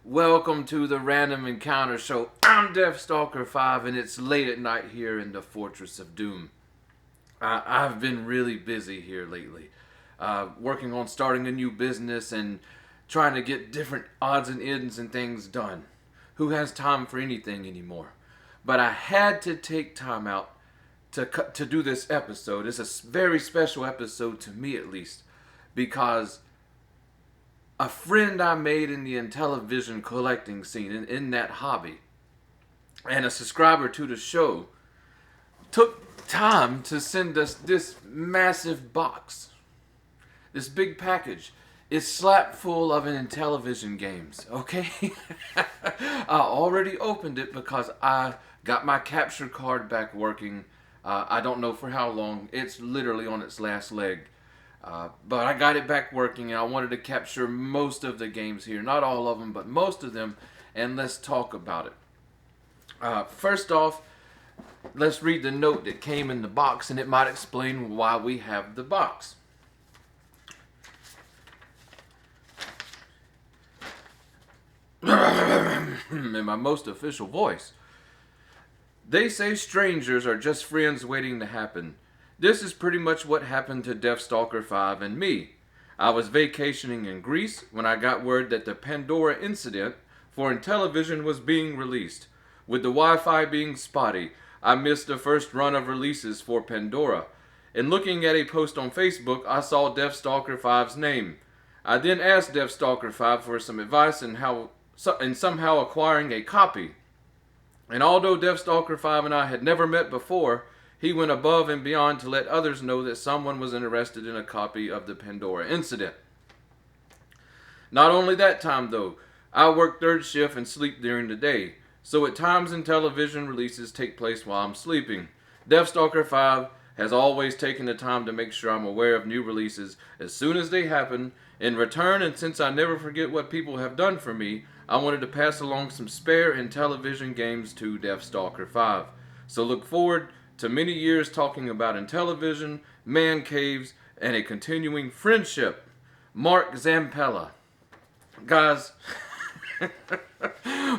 Welcome to the Random Encounter Show. I'm Deathstalker5 and it's late at night here in the Fortress of Doom. I've been really busy here lately, working on starting a new business and trying to get different odds and ends and things done. Who has time for anything anymore? But I had to take time out to do this episode. It's a very special episode to me, at least, because a friend I made in the Intellivision collecting scene, in that hobby, and a subscriber to the show, took time to send us this massive box. This big package is slapped full of Intellivision games, okay? I already opened it because I got my capture card back working. I don't know for how long. It's literally on its last leg. But I got it back working, and I wanted to capture most of the games here. Not all of them, but most of them, and let's talk about it. First off, let's read the note that came in the box, and it might explain why we have the box. In my most official voice. They say strangers are just friends waiting to happen. This is pretty much what happened to Deathstalker5 and me. I was vacationing in Greece when I got word that the Pandora incident for Intellivision was being released. With the Wi-Fi being spotty, I missed the first run of releases for Pandora. And looking at a post on Facebook, I saw Deathstalker5's name. I then asked Deathstalker5 for some advice in somehow acquiring a copy. And although Deathstalker5 and I had never met before, he went above and beyond to let others know that someone was interested in a copy of the Pandora incident. Not only that time though, I work third shift and sleep during the day, so at times Intellivision releases take place while I'm sleeping. Deathstalker5 has always taken the time to make sure I'm aware of new releases as soon as they happen. In return, and since I never forget what people have done for me, I wanted to pass along some spare Intellivision games to Deathstalker5. So look forward to many years talking about Intellivision, man caves, and a continuing friendship. Marc Zampella. Guys,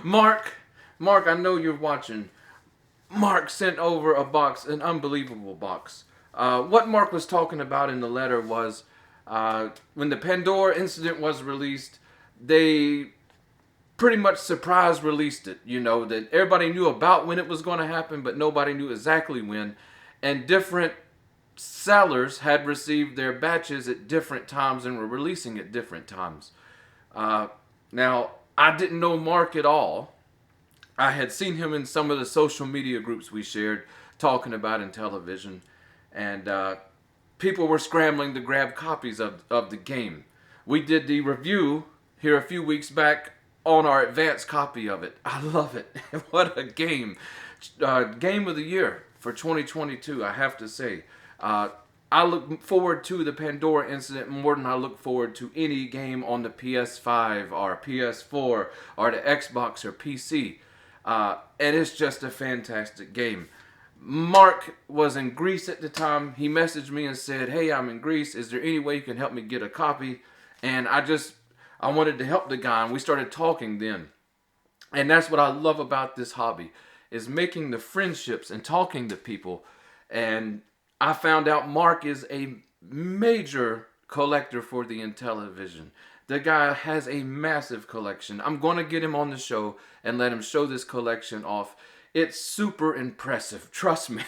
Marc, I know you're watching. Marc sent over a box, an unbelievable box. What Marc was talking about in the letter was when the Pandora incident was released, they pretty much surprise released it, that everybody knew about when it was going to happen, but nobody knew exactly when. And different sellers had received their batches at different times and were releasing at different times. Now, I didn't know Marc at all. I had seen him in some of the social media groups we shared talking about Intellivision, and people were scrambling to grab copies of the game. We did the review here a few weeks back on our advanced copy of it. I love it. What a game. Game of the year for 2022, I have to say. I look forward to the Pandora incident more than I look forward to any game on the PS5 or PS4 or the Xbox or PC. And it's just a fantastic game. Marc was in Greece at the time. He messaged me and said, "Hey, I'm in Greece. Is there any way you can help me get a copy?" And I wanted to help the guy, and we started talking then. And that's what I love about this hobby, is making the friendships and talking to people. And I found out Marc is a major collector for the Intellivision. The guy has a massive collection. I'm going to get him on the show and let him show this collection off. It's super impressive, trust me.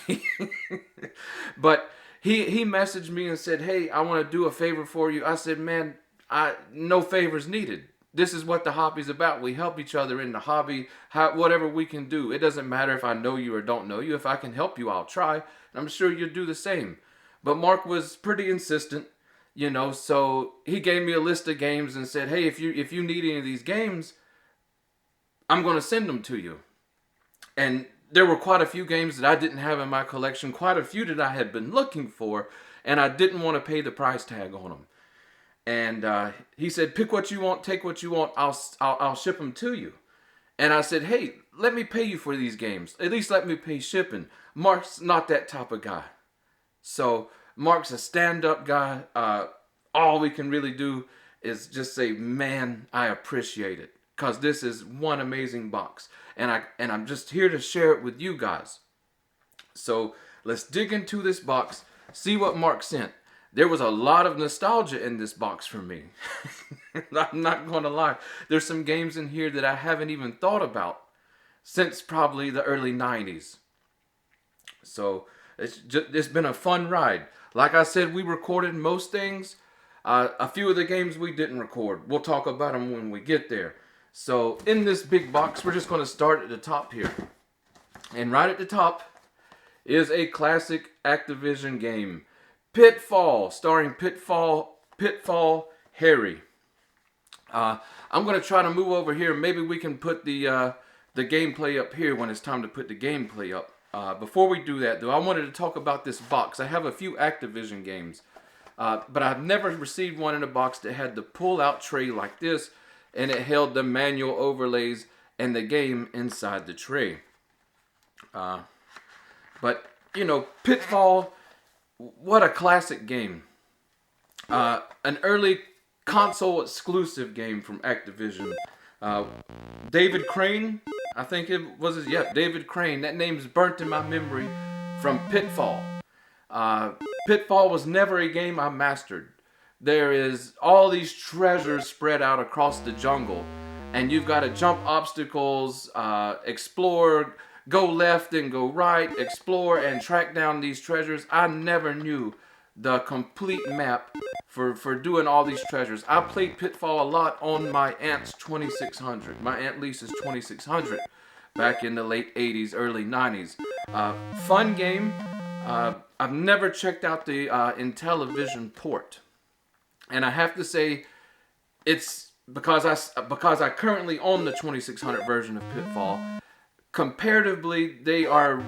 But he messaged me and said, "Hey, I want to do a favor for you." I said, "Man, no favors needed. This is what the hobby's about. We help each other in the hobby, whatever we can do. It doesn't matter if I know you or don't know you. If I can help you, I'll try. And I'm sure you'll do the same." But Marc was pretty insistent, so he gave me a list of games and said, "Hey, if you need any of these games, I'm going to send them to you." And there were quite a few games that I didn't have in my collection, quite a few that I had been looking for, and I didn't want to pay the price tag on them. And he said, "Pick what you want, take what you want. I'll ship them to you." And I said, "Hey, let me pay you for these games. At least let me pay shipping." Marc's not that type of guy. So Marc's a stand-up guy. All we can really do is just say, "Man, I appreciate it." because this is one amazing box. And I'm just here to share it with you guys. So let's dig into this box, see what Marc sent. There was a lot of nostalgia in this box for me. I'm not going to lie. There's some games in here that I haven't even thought about since probably the early 90s. So it's been a fun ride. Like I said, we recorded most things. A few of the games we didn't record. We'll talk about them when we get there. So in this big box, we're just going to start at the top here. And right at the top is a classic Activision game, Pitfall, starring Pitfall Harry. I'm going to try to move over here. Maybe we can put the gameplay up here when it's time to put the gameplay up. Before we do that, though, I wanted to talk about this box. I have a few Activision games, but I've never received one in a box that had the pull-out tray like this, and it held the manual overlays and the game inside the tray. But, you know, Pitfall, what a classic game. An early console exclusive game from Activision. David Crane, I think it was his, David Crane. That name's burnt in my memory from Pitfall. Pitfall was never a game I mastered. There is all these treasures spread out across the jungle, and you've got to jump obstacles, explore, go left and go right, explore and track down these treasures. I never knew the complete map for doing all these treasures. I played Pitfall a lot on my aunt's 2600, my Aunt Lisa's 2600, back in the late 80s, early 90s. Fun game. I've never checked out the Intellivision port. And I have to say, it's because I currently own the 2600 version of Pitfall. Comparatively, they are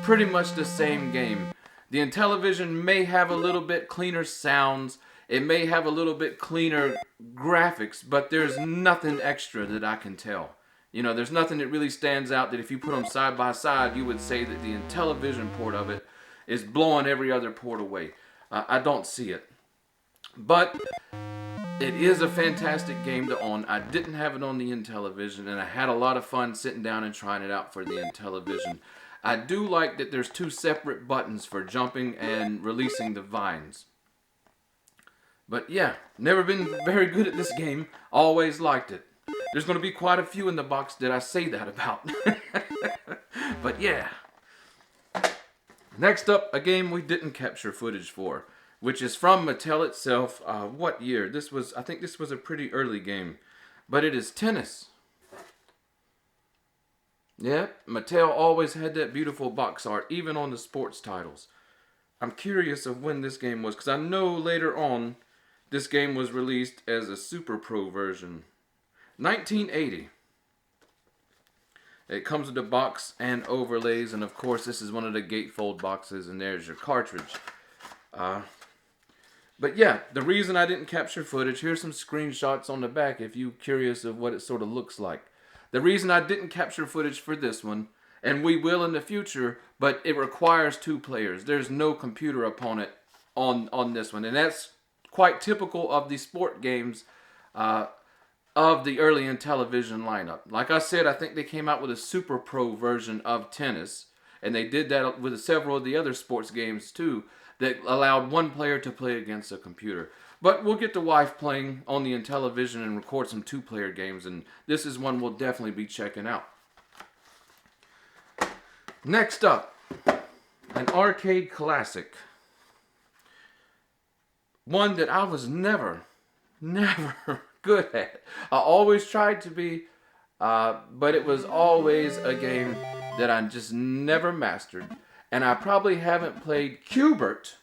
pretty much the same game. The Intellivision may have a little bit cleaner sounds. It may have a little bit cleaner graphics, but there's nothing extra that I can tell. You know, there's nothing that really stands out that if you put them side by side, you would say that the Intellivision port of it is blowing every other port away. I don't see it. But it is a fantastic game to own. I didn't have it on the Intellivision, and I had a lot of fun sitting down and trying it out for the Intellivision. I do like that there's two separate buttons for jumping and releasing the vines. But yeah, never been very good at this game. Always liked it. There's going to be quite a few in the box that I say that about. But yeah. Next up, a game we didn't capture footage for, which is from Mattel itself. What year? I think this was a pretty early game. But it is Tennis. Yeah, Mattel always had that beautiful box art, even on the sports titles. I'm curious of when this game was, because I know later on this game was released as a Super Pro version. 1980. It comes with a box and overlays, and of course this is one of the gatefold boxes, and there's your cartridge. But yeah, the reason I didn't capture footage, here's some screenshots on the back if you're curious of what it sort of looks like. The reason I didn't capture footage for this one, and we will in the future, but it requires 2 players. There's no computer opponent on this one, and that's quite typical of the sport games of the early Intellivision lineup. Like I said, I think they came out with a Super Pro version of Tennis, and they did that with several of the other sports games too, that allowed one player to play against a computer. But we'll get the wife playing on the Intellivision and record some 2-player games, and this is one we'll definitely be checking out. Next up, an arcade classic. One that I was never good at. I always tried to be, but it was always a game that I just never mastered. And I probably haven't played Qbert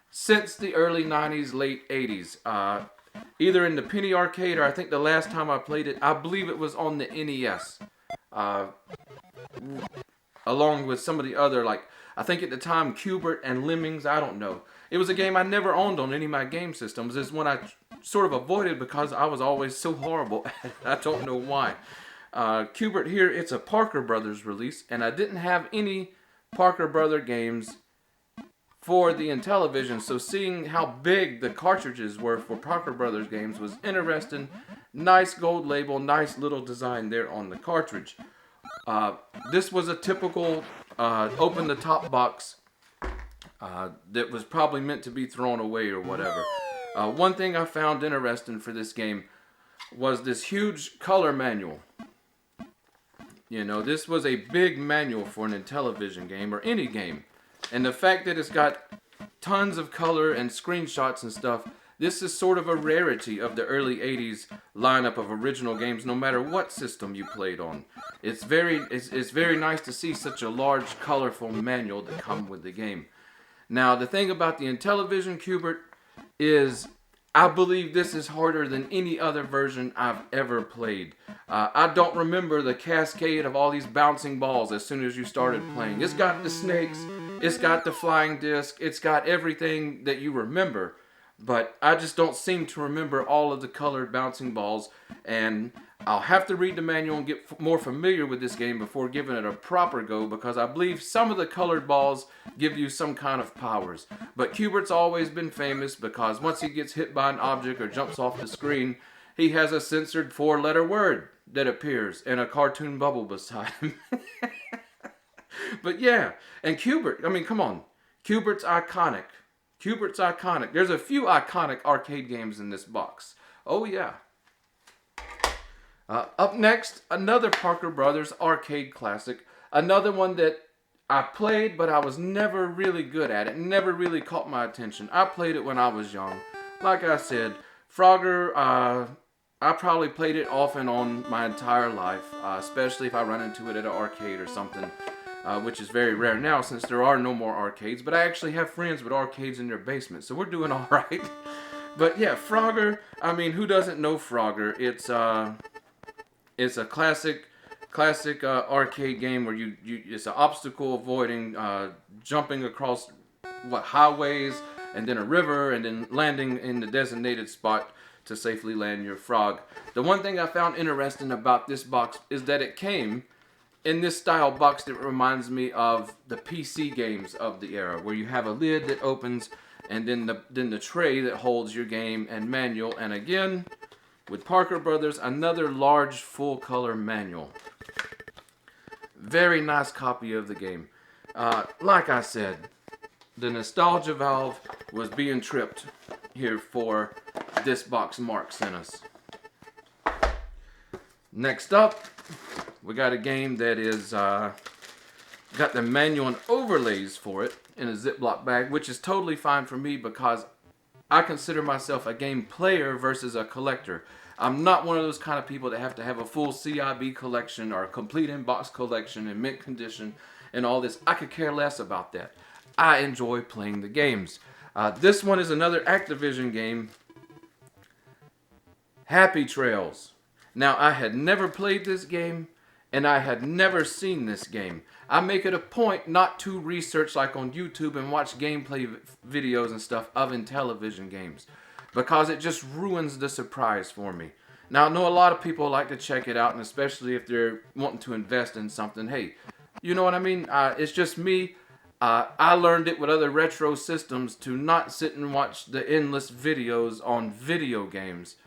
since the early 90s, late 80s. Either in the penny arcade, or I think the last time I played it, I believe it was on the NES. Along with some of the other, like, I think at the time, Qbert and Lemmings, I don't know. It was a game I never owned on any of my game systems. It's one I sort of avoided because I was always so horrible at it. I don't know why. Qbert here, it's a Parker Brothers release, and I didn't have any Parker Brother games for the Intellivision, so seeing how big the cartridges were for Parker Brothers games was interesting. Nice gold label, nice little design there on the cartridge. This was a typical open the top box that was probably meant to be thrown away or whatever. One thing I found interesting for this game was this huge color manual. You know, this was a big manual for an Intellivision game or any game. And the fact that it's got tons of color and screenshots and stuff, this is sort of a rarity of the early 80s lineup of original games, no matter what system you played on. It's very nice to see such a large, colorful manual that come with the game. Now, the thing about the Intellivision Qbert is I believe this is harder than any other version I've ever played. I don't remember the cascade of all these bouncing balls as soon as you started playing. It's got the snakes, it's got the flying disc, it's got everything that you remember. But I just don't seem to remember all of the colored bouncing balls, and I'll have to read the manual and get more familiar with this game before giving it a proper go, because I believe some of the colored balls give you some kind of powers. But Qbert's always been famous because once he gets hit by an object or jumps off the screen, he has a censored 4-letter word that appears in a cartoon bubble beside him. But yeah, and Qbert, I mean, come on. Qbert's iconic. Qbert's iconic. There's a few iconic arcade games in this box. Oh yeah. Up next, another Parker Brothers arcade classic. Another one that I played, but I was never really good at it. Never really caught my attention. I played it when I was young. Like I said, Frogger, I probably played it off and on my entire life, especially if I run into it at an arcade or something. Which is very rare now since there are no more arcades. But I actually have friends with arcades in their basement, so we're doing all right. But yeah, Frogger, I mean, who doesn't know Frogger? It's a classic arcade game where it's an obstacle avoiding, jumping across highways and then a river and then landing in the designated spot to safely land your frog. The one thing I found interesting about this box is that it came in this style box that reminds me of the PC games of the era, where you have a lid that opens and then the tray that holds your game and manual. And again, with Parker Brothers, another large full color manual. Very nice copy of the game. Like I said, the nostalgia valve was being tripped here for this box Mark sent us. Next up, we got a game that is got the manual and overlays for it in a Ziploc bag, which is totally fine for me because I consider myself a game player versus a collector. I'm not one of those kind of people that have to have a full CIB collection or a complete in-box collection in mint condition and all this. I could care less about that. I enjoy playing the games. This one is another Activision game, Happy Trails. Now, I had never played this game, and I had never seen this game. I make it a point not to research like on YouTube and watch gameplay videos and stuff of Intellivision games, because it just ruins the surprise for me. Now, I know a lot of people like to check it out, and especially if they're wanting to invest in something. Hey, you know what I mean? It's just me. I learned it with other retro systems to not sit and watch the endless videos on video games.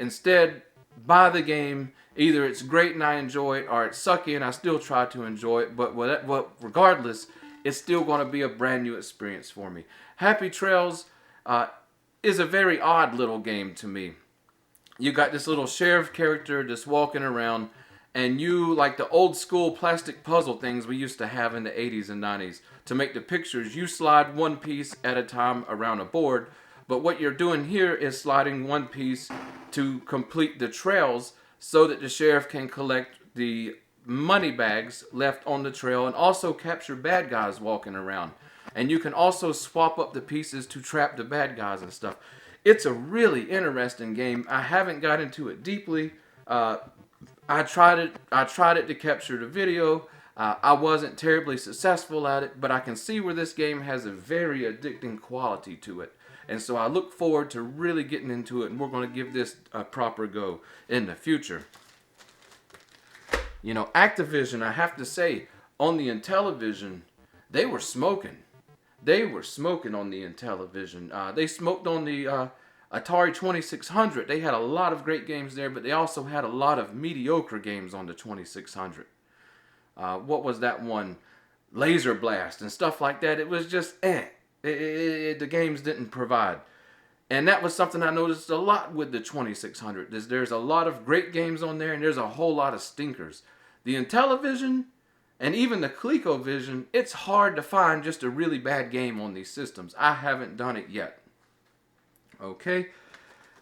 Instead, buy the game. Either it's great and I enjoy it, or it's sucky and I still try to enjoy it. But regardless, it's still going to be a brand new experience for me. Happy Trails is a very odd little game to me. You got this little sheriff character just walking around, and you, like the old school plastic puzzle things we used to have in the 80s and 90s, to make the pictures, you slide one piece at a time around a board. But what you're doing here is sliding one piece to complete the trails so that the sheriff can collect the money bags left on the trail and also capture bad guys walking around. And you can also swap up the pieces to trap the bad guys and stuff. It's a really interesting game. I haven't got into it deeply. I tried it to capture the video. I wasn't terribly successful at it, but I can see where this game has a very addicting quality to it. And so I look forward to really getting into it, and we're going to give this a proper go in the future. You know, Activision, I have to say, on the Intellivision, they were smoking. they were smoking on the Intellivision. They smoked on the Atari 2600. They had a lot of great games there, but they also had a lot of mediocre games on the 2600. What was that one? Laser Blast and stuff like that. It was just the games didn't provide. And that was something I noticed a lot with the 2600. There's a lot of great games on there, and there's a whole lot of stinkers. The Intellivision and even the ColecoVision, it's hard to find just a really bad game on these systems. I haven't done it yet. Okay?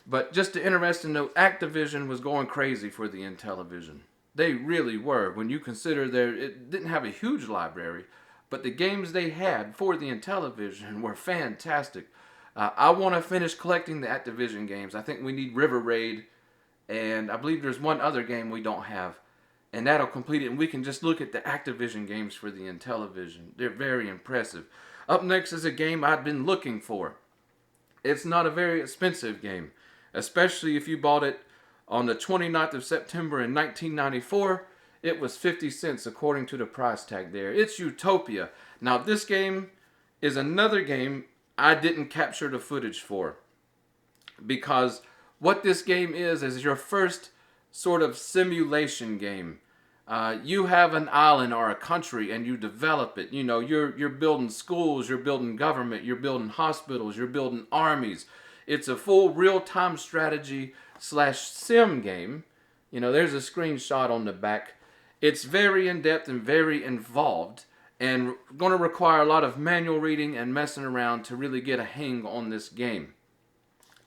But just an interesting note, Activision was going crazy for the Intellivision. They really were. When you consider it didn't have a huge library, but the games they had for the Intellivision were fantastic. I want to finish collecting the Activision games. I think we need River Raid, and I believe there's one other game we don't have. And that'll complete it, and we can just look at the Activision games for the Intellivision. They're very impressive. Up next is a game I've been looking for. It's not a very expensive game, especially if you bought it on the 29th of September in 1994. It was 50 cents according to the price tag there. It's Utopia. Now this game is another game I didn't capture the footage for, because what this game is your first sort of simulation game. You have an island or a country and you develop it. You know, you're building schools, you're building government, you're building hospitals, you're building armies. It's a full real-time strategy / sim game. You know, there's a screenshot on the back. It's very in-depth and very involved, and going to require a lot of manual reading and messing around to really get a hang on this game.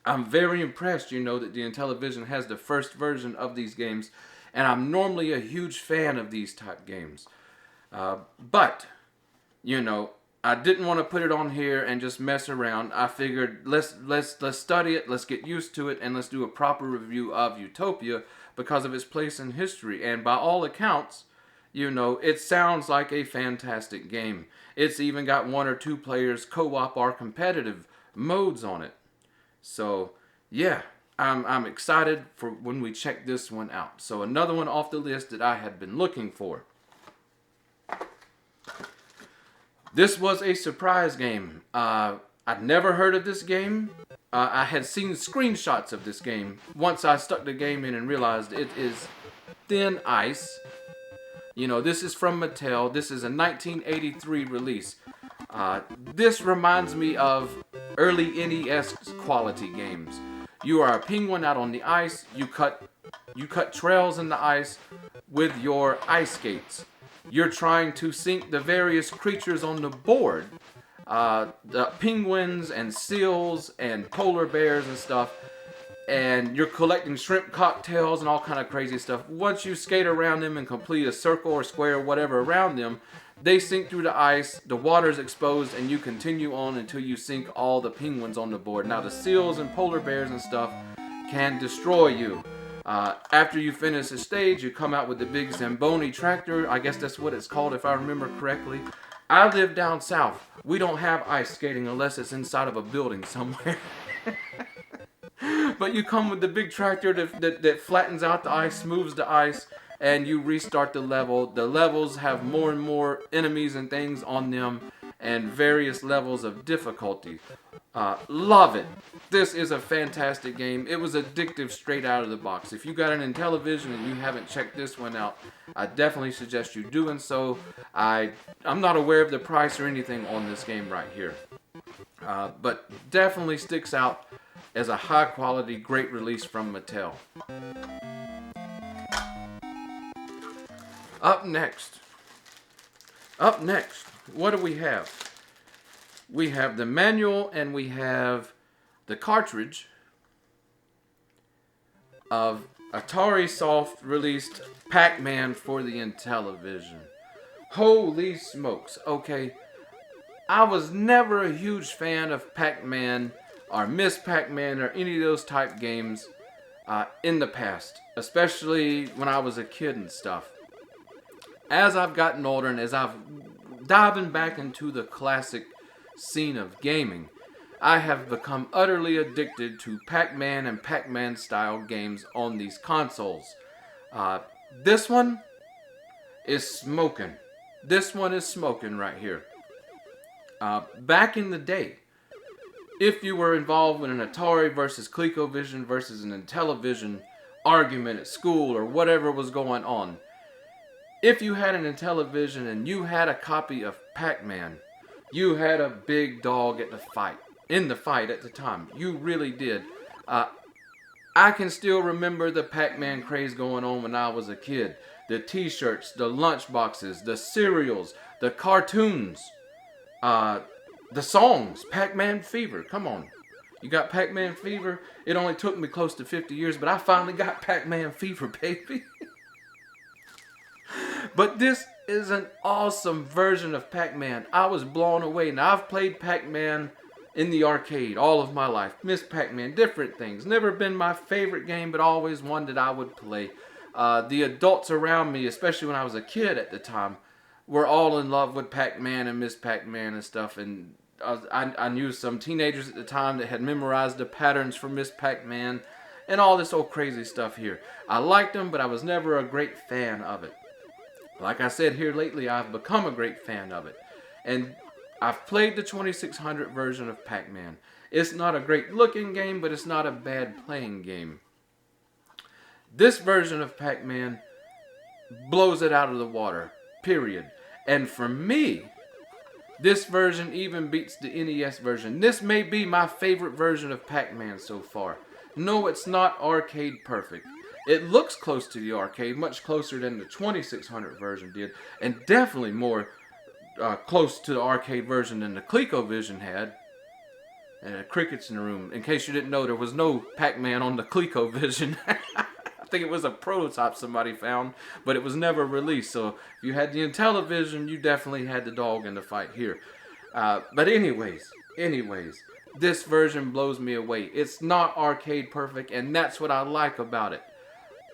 I'm very impressed, you know, that the Intellivision has the first version of these games, and I'm normally a huge fan of these type games. But, you know, I didn't want to put it on here and just mess around. I figured let's study it, let's get used to it, and let's do a proper review of Utopia because of its place in history. And by all accounts, you know, it sounds like a fantastic game. It's even got 1 or 2 players co-op or competitive modes on it. So, yeah, I'm excited for when we check this one out. So another one off the list that I had been looking for. This was a surprise game. I'd never heard of this game. I had seen screenshots of this game once I stuck the game in and realized it is Thin Ice. You know, this is from Mattel. This is a 1983 release. This reminds me of early NES quality games. You are a penguin out on the ice. You cut trails in the ice with your ice skates. You're trying to sink the various creatures on the board. The penguins and seals and polar bears and stuff. And you're collecting shrimp cocktails and all kind of crazy stuff. Once you skate around them and complete a circle or square or whatever around them, they sink through the ice, the water's exposed, and you continue on until you sink all the penguins on the board. Now the seals and polar bears and stuff can destroy you. After you finish a stage, you come out with the big Zamboni tractor. I guess that's what it's called if I remember correctly. I live down south. We don't have ice skating unless it's inside of a building somewhere. But you come with the big tractor that flattens out the ice, smooths the ice, and you restart the level. The levels have more and more enemies and things on them, and various levels of difficulty. Love it. This is a fantastic game. It was addictive straight out of the box. If you got an Intellivision and you haven't checked this one out, I definitely suggest you doing so. I'm not aware of the price or anything on this game right here. But definitely sticks out as a high quality, great release from Mattel. Up next, what do we have? We have the manual and we have the cartridge of Atari Soft released PacMan for the Intellivision. Holy smokes. Okay, I was never a huge fan of PacMan or Miss Pac-Man or any of those type games in the past, especially when I was a kid and stuff. As I've gotten older and as I've diving back into the classic scene of gaming, I have become utterly addicted to Pac-Man and Pac-Man style games on these consoles. This one is smoking. This one is smoking right here. Back in the day, if you were involved in an Atari versus ColecoVision versus an Intellivision argument at school or whatever was going on, if you had an Intellivision and you had a copy of PacMan, you had a big dog at the fight. In the fight at the time. You really did. I can still remember the PacMan craze going on when I was a kid. The t-shirts, the lunch boxes, the cereals, the cartoons, the songs, Pac-Man Fever. Come on. You got Pac-Man Fever? It only took me close to 50 years, but I finally got Pac-Man Fever, baby. But this is an awesome version of Pac-Man. I was blown away. Now, I've played Pac-Man in the arcade all of my life. Miss Pac-Man, different things. Never been my favorite game, but always one that I would play. The adults around me, especially when I was a kid at the time, were all in love with Pac-Man and Miss Pac-Man and stuff. And I knew some teenagers at the time that had memorized the patterns for Miss Pac-Man and all this old crazy stuff here. I liked them, but I was never a great fan of it. Like I said here lately, I've become a great fan of it. And I've played the 2600 version of Pac-Man. It's not a great looking game, but it's not a bad playing game. This version of Pac-Man blows it out of the water, period. And for me, this version even beats the NES version. This may be my favorite version of Pac-Man so far. No, it's not arcade perfect. It looks close to the arcade, much closer than the 2600 version did, and definitely more close to the arcade version than the ColecoVision had. And crickets in the room. In case you didn't know, there was no Pac-Man on the ColecoVision. I think it was a prototype somebody found, but it was never released. So if you had the Intellivision, you definitely had the dog in the fight here. But anyways, this version blows me away. It's not arcade perfect, and that's what I like about it.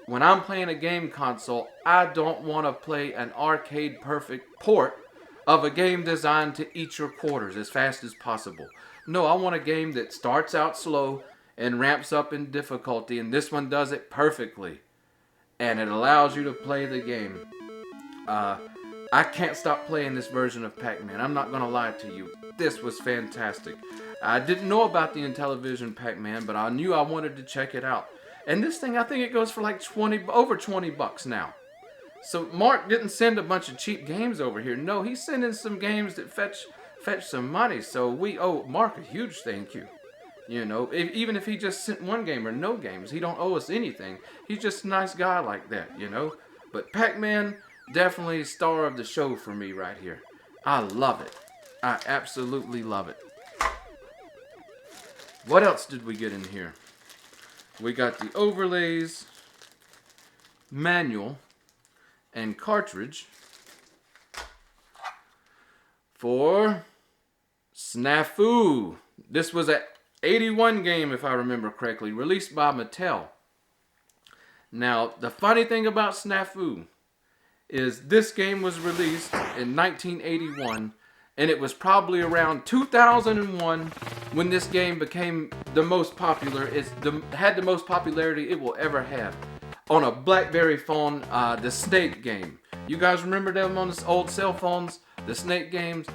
When I'm playing a game console, I don't want to play an arcade perfect port of a game designed to eat your quarters as fast as possible. No, I want a game that starts out slow and ramps up in difficulty, and this one does it perfectly. And it allows you to play the game. I can't stop playing this version of Pac-Man. I'm not going to lie to you. This was fantastic. I didn't know about the Intellivision Pac-Man, but I knew I wanted to check it out. And this thing, I think it goes for like over 20 bucks now. So Marc didn't send a bunch of cheap games over here. No, he's sending some games that fetch some money. So we owe Marc a huge thank you. You know, even if he just sent one game or no games, he don't owe us anything. He's just a nice guy like that, you know. But Pac-Man, definitely star of the show for me right here. I love it. I absolutely love it. What else did we get in here? We got the overlays, manual, and cartridge for Snafu. This was an 81 game, if I remember correctly, released by Mattel. Now, the funny thing about Snafu is this game was released in 1981, and it was probably around 2001 when this game became the most popular. Had the most popularity it will ever have. On a BlackBerry phone, the Snake game. You guys remember them on the old cell phones? The Snake games?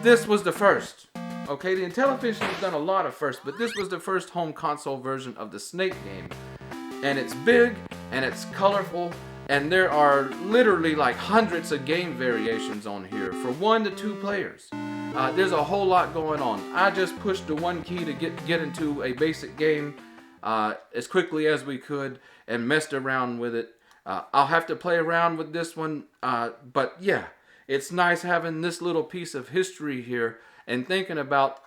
This was the first. Okay, the Intellivision has done a lot of firsts, but this was the first home console version of the Snake game. And it's big, and it's colorful, and there are literally like hundreds of game variations on here for 1 to 2 players. There's a whole lot going on. I just pushed the one key to get into a basic game as quickly as we could and messed around with it. I'll have to play around with this one, but yeah, it's nice having this little piece of history here and thinking about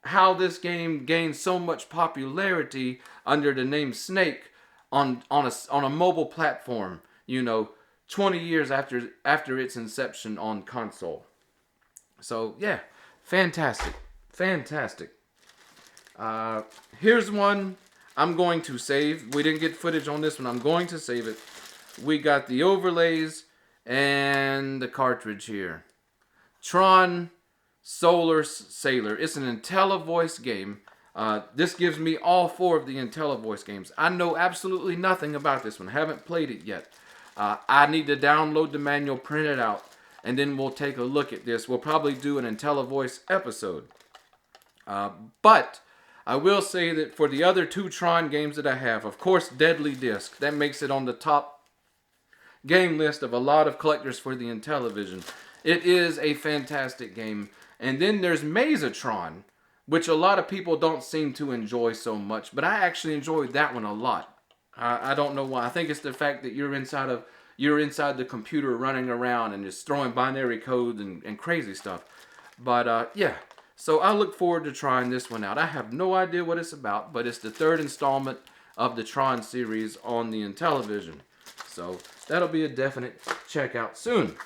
how this game gained so much popularity under the name Snake on a mobile platform, you know, 20 years after its inception on console. So yeah, fantastic. Here's one I'm going to save. We didn't get footage on this one. I'm going to save it. We got the overlays and the cartridge here. Tron Solar Sailor. It's an Intellivoice game. This gives me all 4 of the Intellivoice games. I know absolutely nothing about this one. Haven't played it yet. I need to download the manual, print it out, and then we'll take a look at this. We'll probably do an IntelliVoice episode. But I will say that for the other 2 Tron games that I have, of course, Deadly Disc. That makes it on the top game list of a lot of collectors for the Intellivision. It is a fantastic game. And then there's Tron, which a lot of people don't seem to enjoy so much. But I actually enjoyed that one a lot. I don't know why. I think it's the fact that you're inside the computer running around and just throwing binary codes and crazy stuff. But yeah. So I look forward to trying this one out. I have no idea what it's about, but it's the 3rd installment of the Tron series on the Intellivision. So that'll be a definite check out soon.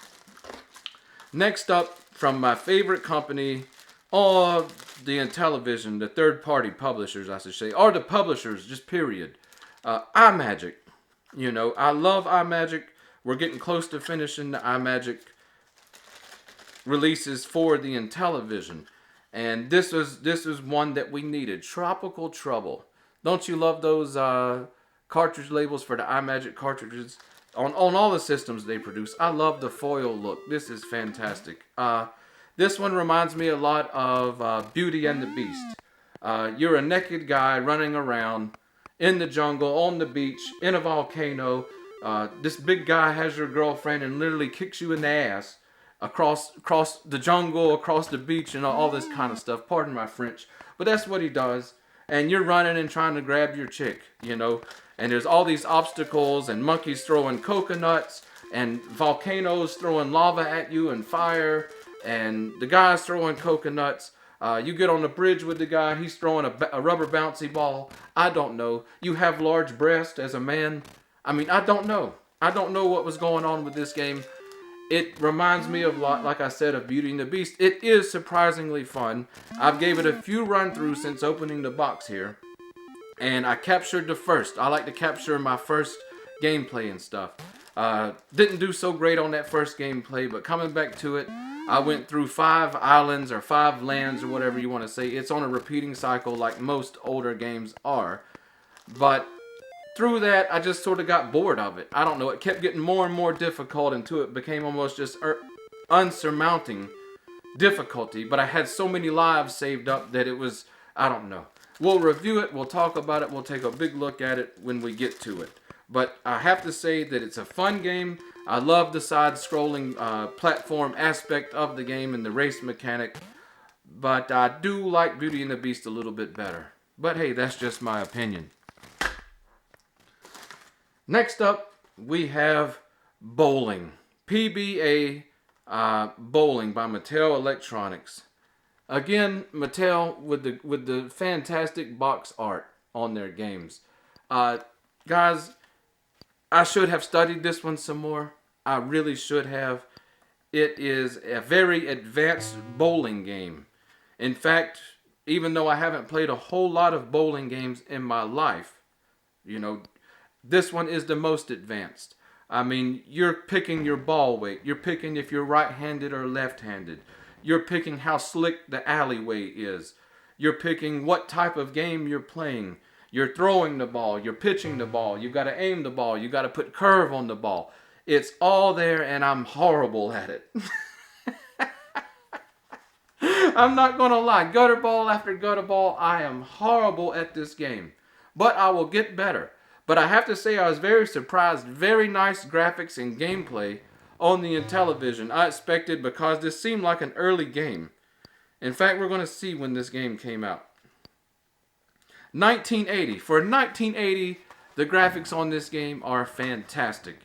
Next up, from my favorite company, the Intellivision, the third-party publishers, I should say, or the publishers, just period. iMagic. You know, I love iMagic. We're getting close to finishing the iMagic releases for the Intellivision. And this was one that we needed. Tropical Trouble. Don't you love those cartridge labels for the iMagic cartridges? On all the systems they produce. I love the foil look. This is fantastic. This one reminds me a lot of Beauty and the Beast. You're a naked guy running around in the jungle, on the beach, in a volcano. This big guy has your girlfriend and literally kicks you in the ass. Across the jungle, across the beach, and all this kind of stuff. Pardon my French. But that's what he does. And you're running and trying to grab your chick, you know. And there's all these obstacles and monkeys throwing coconuts and volcanoes throwing lava at you and fire. And the guy's throwing coconuts. You get on the bridge with the guy. He's throwing a rubber bouncy ball. I don't know. You have large breasts as a man. I mean, I don't know. I don't know what was going on with this game. It reminds me of, like I said, of Beauty and the Beast. It is surprisingly fun. I've gave it a few run-throughs since opening the box here. And I captured the first. I like to capture my first gameplay and stuff. Didn't do so great on that first gameplay, but coming back to it, I went through 5 islands or 5 lands or whatever you want to say. It's on a repeating cycle like most older games are. But through that, I just sort of got bored of it. I don't know. It kept getting more and more difficult until it became almost just unsurmounting difficulty. But I had so many lives saved up that it was, I don't know. We'll review it. We'll talk about it. We'll take a big look at it when we get to it. But I have to say that it's a fun game. I love the side-scrolling platform aspect of the game and the race mechanic. But I do like Beauty and the Beast a little bit better. But hey, that's just my opinion. Next up, we have Bowling. PBA Bowling by Mattel Electronics. Again, Mattel with the fantastic box art on their games. Guys, I should have studied this one some more. I really should have. It is a very advanced bowling game. In fact, even though I haven't played a whole lot of bowling games in my life, you know, this one is the most advanced. I mean, you're picking your ball weight. You're picking if you're right-handed or left-handed. You're picking how slick the alleyway is. You're picking what type of game you're playing. You're throwing the ball. You're pitching the ball. You've got to aim the ball. You've got to put curve on the ball. It's all there, and I'm horrible at it. I'm not going to lie. Gutter ball after gutter ball, I am horrible at this game. But I will get better. But I have to say I was very surprised. Very nice graphics and gameplay on the Intellivision. I expected because this seemed like an early game. In fact, we're going to see when this game came out. 1980. For 1980, the graphics on this game are fantastic.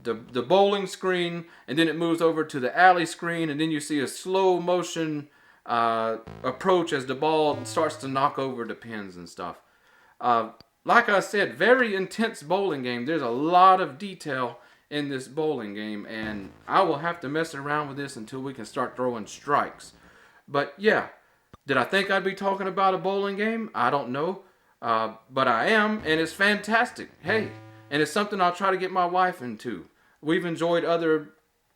The bowling screen, and then it moves over to the alley screen, and then you see a slow motion approach as the ball starts to knock over the pins and stuff. Like I said, very intense bowling game. There's a lot of detail in this bowling game, and I will have to mess around with this until we can start throwing strikes. But yeah, did I think I'd be talking about a bowling game? I don't know, but I am, and it's fantastic. Hey, and it's something I'll try to get my wife into. We've enjoyed other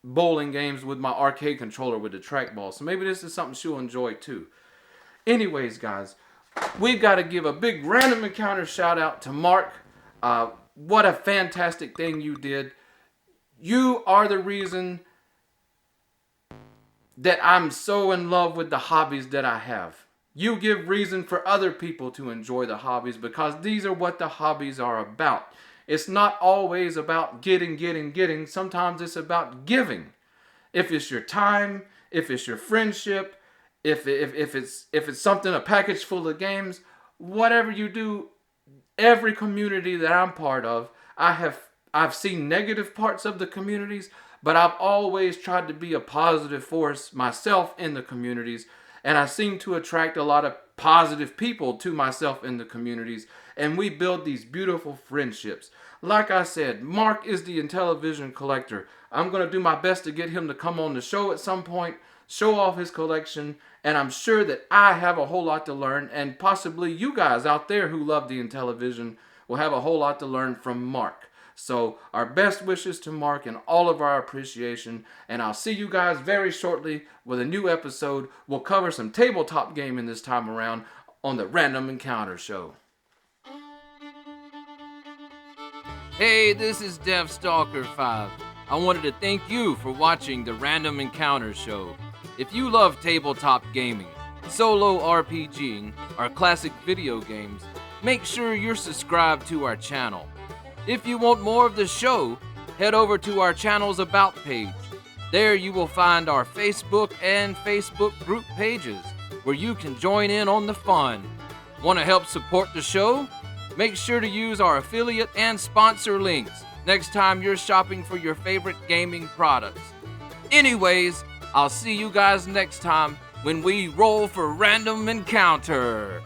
bowling games with my arcade controller with the trackball, so maybe this is something she'll enjoy too. Anyways, guys, we've got to give a big random encounter shout out to Marc. What a fantastic thing you did. You are the reason that I'm so in love with the hobbies that I have. You give reason for other people to enjoy the hobbies because these are what the hobbies are about. It's not always about getting. Sometimes it's about giving. If it's your time, if it's your friendship, if it's something, a package full of games, whatever you do, every community that I'm part of, I've seen negative parts of the communities, but I've always tried to be a positive force myself in the communities, and I seem to attract a lot of positive people to myself in the communities, and we build these beautiful friendships. Like I said, Marc is the Intellivision collector. I'm going to do my best to get him to come on the show at some point, show off his collection, and I'm sure that I have a whole lot to learn, and possibly you guys out there who love the Intellivision will have a whole lot to learn from Marc. So our best wishes to Marc and all of our appreciation, and I'll see you guys very shortly with a new episode. We'll cover some tabletop gaming this time around on the Random Encounter Show. Hey, this is DevStalker5. I wanted to thank you for watching the Random Encounter Show. If you love tabletop gaming, solo RPGing, or classic video games, make sure you're subscribed to our channel. If you want more of the show, head over to our channel's About page. There you will find our Facebook and Facebook group pages where you can join in on the fun. Want to help support the show? Make sure to use our affiliate and sponsor links next time you're shopping for your favorite gaming products. Anyways, I'll see you guys next time when we roll for Random Encounter.